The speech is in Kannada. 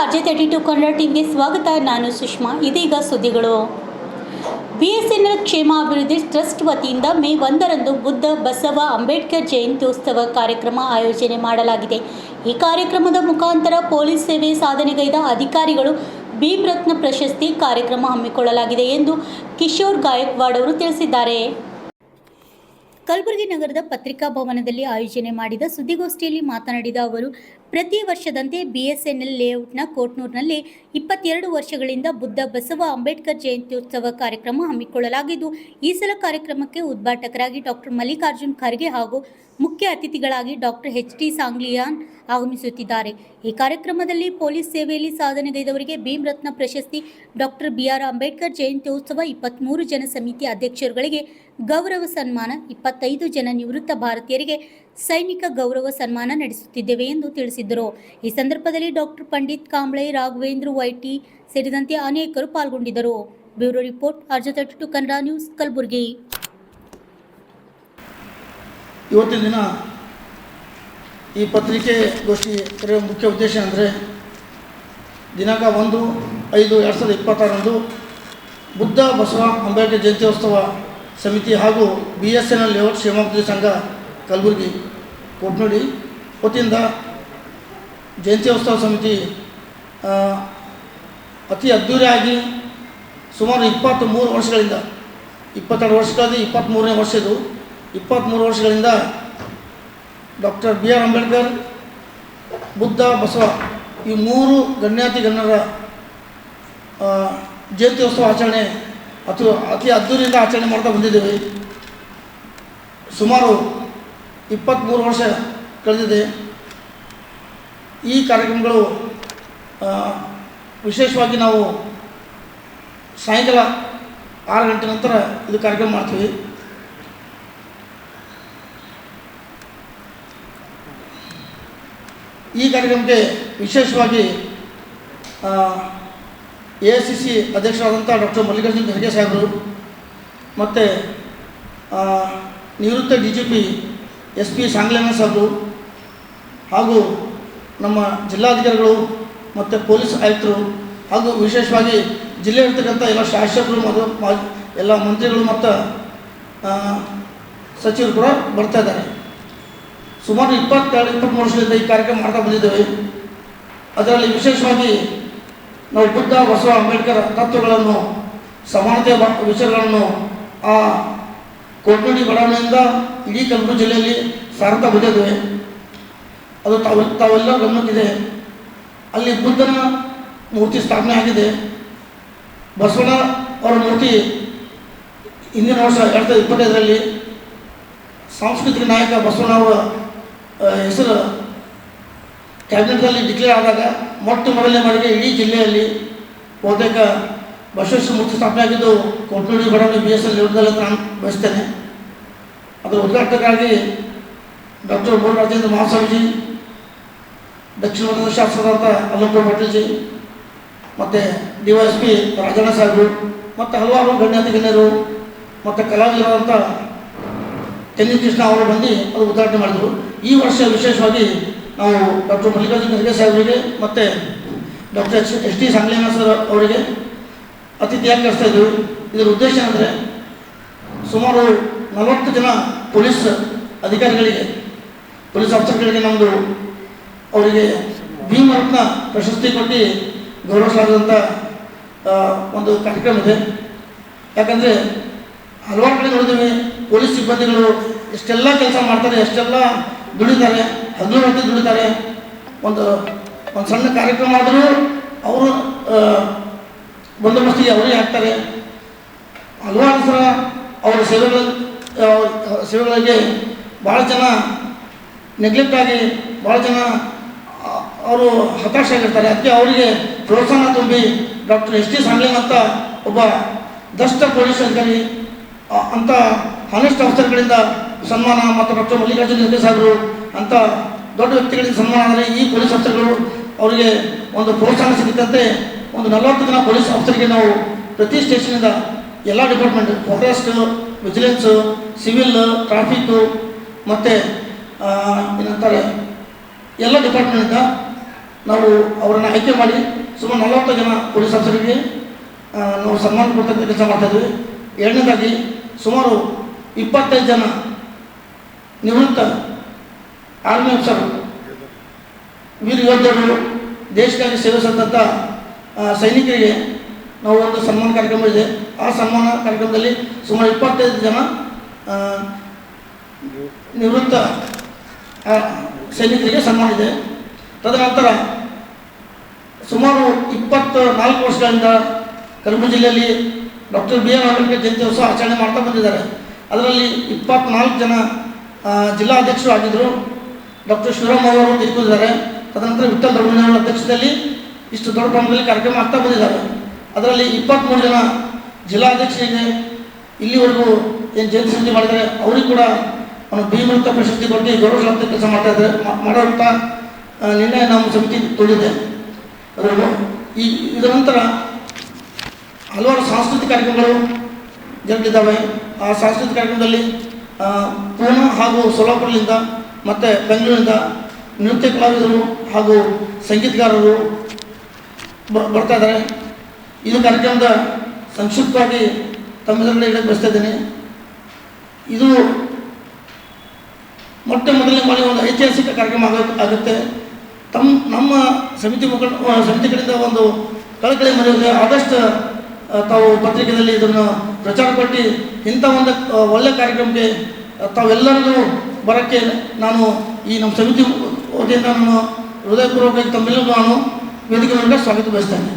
RJ32 ಕನ್ನಡ ಟಿವಿಗೆ ಸ್ವಾಗತ. ನಾನು ಸುಷ್ಮಾ. ಇದೀಗ ಸುದ್ದಿಗಳು. BSNL ಕ್ಷೇಮಾಭಿವೃದ್ಧಿ ಟ್ರಸ್ಟ್ ವತಿಯಿಂದ ಮೇ 1ರಂದು ಬುದ್ಧ ಬಸವ ಅಂಬೇಡ್ಕರ್ ಜಯಂತ್ಯೋತ್ಸವ ಕಾರ್ಯಕ್ರಮ ಆಯೋಜನೆ ಮಾಡಲಾಗಿದೆ. ಈ ಕಾರ್ಯಕ್ರಮದ ಮುಖಾಂತರ ಪೊಲೀಸ್ ಸೇವೆ ಸಾಧನೆಗೈದ ಅಧಿಕಾರಿಗಳು ಭೀಮ್ ರತ್ನ ಪ್ರಶಸ್ತಿ ಕಾರ್ಯಕ್ರಮ ಹಮ್ಮಿಕೊಳ್ಳಲಾಗಿದೆ ಎಂದು ಕಿಶೋರ್ ಗಾಯಕ್ವಾಡ್ ಅವರು ತಿಳಿಸಿದ್ದಾರೆ. ಕಲಬುರಗಿ ನಗರದ ಪತ್ರಿಕಾ ಭವನದಲ್ಲಿ ಆಯೋಜನೆ ಮಾಡಿದ ಸುದ್ದಿಗೋಷ್ಠಿಯಲ್ಲಿ ಮಾತನಾಡಿದ ಅವರು, ಪ್ರತಿ ವರ್ಷದಂತೆ BSNL ಲೇಔಟ್ನ ಕೋಟ್ನೂರಿನಲ್ಲಿ 22 ವರ್ಷಗಳಿಂದ ಬುದ್ಧ ಬಸವ ಅಂಬೇಡ್ಕರ್ ಜಯಂತ್ಯೋತ್ಸವ ಕಾರ್ಯಕ್ರಮ ಹಮ್ಮಿಕೊಳ್ಳಲಾಗಿದ್ದು, ಈ ಸಲ ಕಾರ್ಯಕ್ರಮಕ್ಕೆ ಉದ್ಘಾಟಕರಾಗಿ ಡಾಕ್ಟರ್ ಮಲ್ಲಿಕಾರ್ಜುನ್ ಖರ್ಗೆ ಹಾಗೂ ಮುಖ್ಯ ಅತಿಥಿಗಳಾಗಿ ಡಾಕ್ಟರ್ HT ಸಾಂಗ್ಲಿಯಾನ್ ಆಗಮಿಸುತ್ತಿದ್ದಾರೆ. ಈ ಕಾರ್ಯಕ್ರಮದಲ್ಲಿ ಪೊಲೀಸ್ ಸೇವೆಯಲ್ಲಿ ಸಾಧನೆಗೈದವರಿಗೆ ಭೀಮ್ ರತ್ನ ಪ್ರಶಸ್ತಿ, ಡಾಕ್ಟರ್ BR ಅಂಬೇಡ್ಕರ್ ಜಯಂತ್ಯೋತ್ಸವ 23 ಜನ ಸಮಿತಿ ಅಧ್ಯಕ್ಷರುಗಳಿಗೆ ಗೌರವ ಸನ್ಮಾನ, 25 ಜನ ನಿವೃತ್ತ ಭಾರತೀಯರಿಗೆ ಸೈನಿಕ ಗೌರವ ಸನ್ಮಾನ ನಡೆಸುತ್ತಿದ್ದೇವೆ ಎಂದು ತಿಳಿಸಿದ್ದರು. ಈ ಸಂದರ್ಭದಲ್ಲಿ ಡಾಕ್ಟರ್ ಪಂಡಿತ್ ಕಾಂಬ್ಳೆ, ರಾಘವೇಂದ್ರ YT ಸೇರಿದಂತೆ ಅನೇಕರು ಪಾಲ್ಗೊಂಡಿದ್ದರು. Bureau report, RJ32 Kannada news, Kalaburagi. ಇವತ್ತಿನ ದಿನ ಈ ಪತ್ರಿಕೆ ಗೋಷ್ಠಿ ಕರೆಯುವ ಮುಖ್ಯ ಉದ್ದೇಶ ಅಂದರೆ, ದಿನಾಂಕ 1/5/2026ರಂದು ಬುದ್ಧ ಬಸವ ಅಂಬೇಡ್ಕರ್ ಜಯಂತ್ಯೋತ್ಸವ ಸಮಿತಿ ಹಾಗೂ BSNL ಲೇಔಟ್ ಕ್ಷೇಮಾಭಿವೃದ್ಧಿ ಸಂಘ ಕಲಬುರಗಿ ಕೋಟ್ನೂಡಿ ವತಿಯಿಂದ ಜಯಂತ್ಯೋತ್ಸವ ಸಮಿತಿ ಅತಿ ಅದ್ಧೂರಿಯಾಗಿ ಸುಮಾರು 23 ವರ್ಷಗಳಿಂದ, 22 ವರ್ಷಗಳಲ್ಲಿ 23ನೇ ವರ್ಷ ಇದು. 23 ವರ್ಷಗಳಿಂದ ಡಾಕ್ಟರ್ BR ಅಂಬೇಡ್ಕರ್, ಬುದ್ಧ ಬಸವ ಈ 3 ಗಣ್ಯಾತಿ ಗಣ್ಯರ ಜಯಂತ್ಯೋತ್ಸವ ಆಚರಣೆ ಅತಿ ಅದ್ದೂರಿಯಿಂದ ಆಚರಣೆ ಮಾಡ್ತಾ ಬಂದಿದ್ದೇವೆ. ಸುಮಾರು 23 ವರ್ಷ ಕಳೆದಿದೆ. ಈ ಕಾರ್ಯಕ್ರಮಗಳು ವಿಶೇಷವಾಗಿ ನಾವು ಸಾಯಂಕಾಲ 6 ಗಂಟೆ ನಂತರ ಇದು ಕಾರ್ಯಕ್ರಮ ಮಾಡ್ತೀವಿ. ಈ ಕಾರ್ಯಕ್ರಮಕ್ಕೆ ವಿಶೇಷವಾಗಿ AICC ಅಧ್ಯಕ್ಷರಾದಂಥ ಡಾಕ್ಟರ್ ಮಲ್ಲಿಕಾರ್ಜುನ್ ಖರ್ಗೆ ಸಾಹೇಬರು ಮತ್ತು ನಿವೃತ್ತ DGP SP ಸಾಂಗ್ಲಿಯಾನ್ ಸಾಹೇಬರು ಹಾಗೂ ನಮ್ಮ ಜಿಲ್ಲಾಧಿಕಾರಿಗಳು ಮತ್ತು ಪೊಲೀಸ್ ಆಯುಕ್ತರು ಹಾಗೂ ವಿಶೇಷವಾಗಿ ಜಿಲ್ಲೆ ಇರ್ತಕ್ಕಂಥ ಎಲ್ಲ ಶಾಸಕರು ಮತ್ತು ಎಲ್ಲ ಮಂತ್ರಿಗಳು ಮತ್ತು ಸಚಿವರು ಕೂಡ ಬರ್ತಾ ಇದ್ದಾರೆ. ಸುಮಾರು 22-23 ವರ್ಷದಿಂದ ಈ ಕಾರ್ಯಕ್ರಮ ಮಾಡ್ತಾ ಬಂದಿದ್ದೇವೆ. ಅದರಲ್ಲಿ ವಿಶೇಷವಾಗಿ ನಾವು ಬುದ್ಧ ಬಸವ ಅಂಬೇಡ್ಕರ್ ತತ್ವಗಳನ್ನು, ಸಮಾನತೆಯ ವಿಚಾರಗಳನ್ನು ಆ ಕೋಟ್ನೂಡಿ ಬಡಾವಣೆಯಿಂದ ಇಡೀ ಕಲಬುರಗಿ ಜಿಲ್ಲೆಯಲ್ಲಿ ಸಾರ್ತಾ ಬಂದಿದ್ದೇವೆ. ಅದು ತಾವೆಲ್ಲ ಗಮನಕ್ಕಿದೆ. ಅಲ್ಲಿ ಬುದ್ಧನ ಮೂರ್ತಿ ಸ್ಥಾಪನೆ ಆಗಿದೆ. ಬಸವಣ್ಣ ಅವರ ಮೂರ್ತಿ ಹಿಂದಿನ ವರ್ಷ 2025ರಲ್ಲಿ ಸಾಂಸ್ಕೃತಿಕ ನಾಯಕ ಬಸವಣ್ಣ ಅವರ ಹೆಸರು ಕ್ಯಾಬಿನೆಟ್ನಲ್ಲಿ ಡಿಕ್ಲೇರ್ ಆದಾಗ ಮೊಟ್ಟ ಮೊದಲನೇ ಬಾರಿಗೆ ಇಡೀ ಜಿಲ್ಲೆಯಲ್ಲಿ ಬಹುತೇಕ ಬಸವೇಶ್ವರ ಮೂರ್ತಿ ಸ್ಥಾಪನೆ ಆಗಿದ್ದು ಕೋಟ್ನೂಡಿ ಬಡಾವಣೆ BSNL ಲೇಔಟ್ದಲ್ಲಿ ಅಂತ ನಾನು ಬಯಸ್ತೇನೆ. ಅದರ ಉದ್ಘಾಟಕರಾಗಿ ಡಾಕ್ಟರ್ ಮೂಲ ರಾಜೇಂದ್ರ ಮಹಾಸ್ವಾಮೀಜಿ, ದಕ್ಷಿಣ ಕನ್ನಡ ಶಾಸಕರಾದ ಅಲ್ಲಂಪುರ ಪಾಟೀಲ್ಜಿ ಮತ್ತು DYSP ರಾಜಣ್ಣ ಸಾಹೇಬರು ಮತ್ತು ಹಲವಾರು ಗಣ್ಯಾತಿ ಗಣ್ಯರು ಮತ್ತು ಕಲಾವಿದರಾದಂಥ ತೆನ್ನಿ ಕೃಷ್ಣ ಅವರು ಬಂದು ಅದು ಉದ್ಘಾಟನೆ ಮಾಡಿದರು. ಈ ವರ್ಷ ವಿಶೇಷವಾಗಿ ನಾವು ಡಾಕ್ಟರ್ ಮಲ್ಲಿಕಾರ್ಜುನ್ ಖರ್ಗೆ ಸಾಹೇಬರಿಗೆ ಮತ್ತು ಡಾಕ್ಟರ್ HT ಸಾಂಗ್ಲಿಯಾನ್ ಸರ್ ಅವರಿಗೆ ಅತಿಥಿಯಾಗಿ ಕರೆಸ್ತಾ ಇದ್ದರು. ಇದರ ಉದ್ದೇಶ ಅಂದರೆ, ಸುಮಾರು 40 ಜನ ಪೊಲೀಸ್ ಅಧಿಕಾರಿಗಳಿಗೆ, ಪೊಲೀಸ್ ಆಫೀಸರ್ಗಳಿಗೆ ನಮ್ಮದು ಅವರಿಗೆ ಭೀಮ್ ರತ್ನ ಪ್ರಶಸ್ತಿ ಕೊಟ್ಟು ಗೌರವಿಸಲಾದಂಥ ಒಂದು ಕಾರ್ಯಕ್ರಮ ಇದೆ. ಯಾಕಂದರೆ ಹಲವಾರು ಕಡೆ ನೋಡಿದ್ದೀವಿ, ಪೊಲೀಸ್ ಸಿಬ್ಬಂದಿಗಳು ಎಷ್ಟೆಲ್ಲ ಕೆಲಸ ಮಾಡ್ತಾರೆ, ಎಷ್ಟೆಲ್ಲ ದುಡಿತಾರೆ, 14 ಗಂಟೆ ದುಡಿತಾರೆ. ಒಂದು ಸಣ್ಣ ಕಾರ್ಯಕ್ರಮ ಆದರೂ ಅವರು ಬಂದೋಬಸ್ತಿಗೆ ಅವರೇ ಹಾಕ್ತಾರೆ. ಹಲವಾರು ಸಲ ಅವರ ಸೇವೆಗಳಿಗೆ ಭಾಳ ಜನ ನೆಗ್ಲೆಕ್ಟ್ ಆಗಿ ಭಾಳ ಜನ ಅವರು ಹತಾಶೆ ಆಗಿರ್ತಾರೆ. ಅದಕ್ಕೆ ಅವರಿಗೆ ಪ್ರೋತ್ಸಾಹ ತುಂಬಿ ಡಾಕ್ಟರ್ HT ಸಾಂಗ್ಲಿಯಾನ್ ಅಂತ ಒಬ್ಬ ದಷ್ಟ ಪೊಲೀಸ್ ಅಧಿಕಾರಿ ಅಂಥ ಹಾನೆಸ್ಟ್ ಆಫೀಸರ್ಗಳಿಂದ ಸನ್ಮಾನ ಮತ್ತು ಡಾಕ್ಟರ್ ಮಲ್ಲಿಕಾರ್ಜುನ್ ಖರ್ಗೆ ಸಾಹೇಬರು ಅಂಥ ದೊಡ್ಡ ವ್ಯಕ್ತಿಗಳಿಂದ ಸನ್ಮಾನ ಅಂದರೆ ಈ ಪೊಲೀಸ್ ಆಫೀಸರ್ಗಳು ಅವರಿಗೆ ಒಂದು ಪ್ರೋತ್ಸಾಹ ಸಿಗುತ್ತಂತೆ ಒಂದು 40 ಜನ ಪೊಲೀಸ್ ಆಫೀಸರ್ಗೆ ನಾವು ಪ್ರತಿ ಸ್ಟೇಷನಿಂದ ಎಲ್ಲ ಡಿಪಾರ್ಟ್ಮೆಂಟ್, ಫಾರೆಸ್ಟ್, ವಿಜಿಲೆನ್ಸು, ಸಿವಿಲ್, ಟ್ರಾಫಿಕ್ಕು ಮತ್ತು ಏನಂತಾರೆ ಎಲ್ಲ ಡಿಪಾರ್ಟ್ಮೆಂಟಿಂದ ನಾವು ಅವರನ್ನು ಆಯ್ಕೆ ಮಾಡಿ ಸುಮಾರು 40 ಜನ ಪೊಲೀಸ್ ಆಫೀಸರಿಗೆ ನಾವು ಸನ್ಮಾನ ಕೊಡ್ತಕ್ಕಂಥ ಕೆಲಸ ಮಾಡ್ತಾಯಿದ್ವಿ. ಎರಡನೇದಾಗಿ ಸುಮಾರು 25 ಜನ ನಿವೃತ್ತ ಆರ್ಮಿ ಆಫೀಸರ್ ವೀರ ಯೋಧರು ದೇಶಕ್ಕಾಗಿ ಸೇವೆ ಸಲ್ಲಿಸಿದಂಥ ಸೈನಿಕರಿಗೆ ನಾವು ಒಂದು ಸನ್ಮಾನ ಕಾರ್ಯಕ್ರಮ ಇದೆ. ಆ ಸನ್ಮಾನ ಕಾರ್ಯಕ್ರಮದಲ್ಲಿ ಸುಮಾರು 25 ಜನ ನಿವೃತ್ತ ಸೈನಿಕರಿಗೆ ಸನ್ಮಾನ ಇದೆ. ತದನಂತರ ಸುಮಾರು 24 ವರ್ಷಗಳಿಂದ ಕಲಬುರಗಿ ಜಿಲ್ಲೆಯಲ್ಲಿ ಡಾಕ್ಟರ್ B.R. ಅಂಬೇಡ್ಕರ್ ಜಯಂತಿ ಉತ್ಸವ ಆಚರಣೆ ಮಾಡ್ತಾ ಬಂದಿದ್ದಾರೆ. ಅದರಲ್ಲಿ 24 ಜನ ಜಿಲ್ಲಾ ಅಧ್ಯಕ್ಷರು ಆಗಿದ್ದರು. ಡಾಕ್ಟರ್ ಶಿವರಾಮ್ ಅವರು ತೀರ್ಕೊಂಡಿದ್ದಾರೆ. ತದನಂತರ ವಿಠ್ಠಲ್ ದೊಡ್ಡಮನಿಯವರ ಅಧ್ಯಕ್ಷತೆಯಲ್ಲಿ ಇಷ್ಟು ದೊಡ್ಡ ಪ್ರಮಾಣದಲ್ಲಿ ಕಾರ್ಯಕ್ರಮ ಆಗ್ತಾ ಬಂದಿದ್ದಾರೆ. ಅದರಲ್ಲಿ 23 ಜನ ಜಿಲ್ಲಾಧ್ಯಕ್ಷರಿಗೆ ಇಲ್ಲಿವರೆಗೂ ಏನು ಜಯಂತಿ ಸಮಿತಿ ಮಾಡಿದರೆ ಅವರಿಗೆ ಕೂಡ ಭೀಮೃತ ಪ್ರಶಸ್ತಿ ಕೊಟ್ಟು ಗೌರವ ಕೆಲಸ ಮಾಡ್ತಾ ಇದ್ದಾರೆ. ಮಾಡೋಂಥ ನಿರ್ಣಯ ನಮ್ಮ ಸಮಿತಿ ತೊಗೊಂಡಿದೆ. ಅದರಲ್ಲೂ ಇದರ ನಂತರ ಹಲವಾರು ಸಾಂಸ್ಕೃತಿಕ ಕಾರ್ಯಕ್ರಮಗಳು ಜರುಗಿದ್ದಾವೆ. ಆ ಸಾಂಸ್ಕೃತಿಕ ಕಾರ್ಯಕ್ರಮದಲ್ಲಿ ಪೂರ್ಣ ಹಾಗೂ ಸೋಲಾಪುರದಿಂದ ಮತ್ತು ಬೆಂಗಳೂರಿನಿಂದ ನೃತ್ಯ ಕಲಾವಿದರು ಹಾಗೂ ಸಂಗೀತಗಾರರು ಬರ್ತಾ ಇದ್ದಾರೆ. ಇದು ಕಾರ್ಯಕ್ರಮದ ಸಂಕ್ಷಿಪ್ತವಾಗಿ ತಮ್ಮೆಲ್ಲರನ್ನ ಹೇಳಕ್ಕೆ ಬಯಸ್ತಾ ಇದ್ದೇನೆ. ಇದು ಮೊದಲನೇ ಬಾರಿ ಒಂದು ಐತಿಹಾಸಿಕ ಕಾರ್ಯಕ್ರಮ ಆಗುತ್ತೆ. ನಮ್ಮ ಸಮಿತಿ ಕಡೆಯಿಂದ ಒಂದು ಕಳಕಳಿ ಮನೆಯಲ್ಲಿ ಆದಷ್ಟು ತಾವು ಪತ್ರಿಕೆಯಲ್ಲಿ ಇದನ್ನು ಪ್ರಚಾರ ಕೊಟ್ಟು ಇಂಥ ಒಂದು ಒಳ್ಳೆಯ ಕಾರ್ಯಕ್ರಮಕ್ಕೆ ತಾವೆಲ್ಲರಿಗೂ ಬರೋಕ್ಕೆ ನಾನು ಈ ನಮ್ಮ ಸಮಿತಿ ವತಿಯಿಂದ ನಾನು ಹೃದಯಪೂರ್ವಕವಾಗಿ ತಮ್ಮೆಲ್ಲರಿಗೂ ನಾನು ವೇದಿಕೆ ಮೂಲಕ ಸ್ವಾಗತ ಬಯಸ್ತೇನೆ.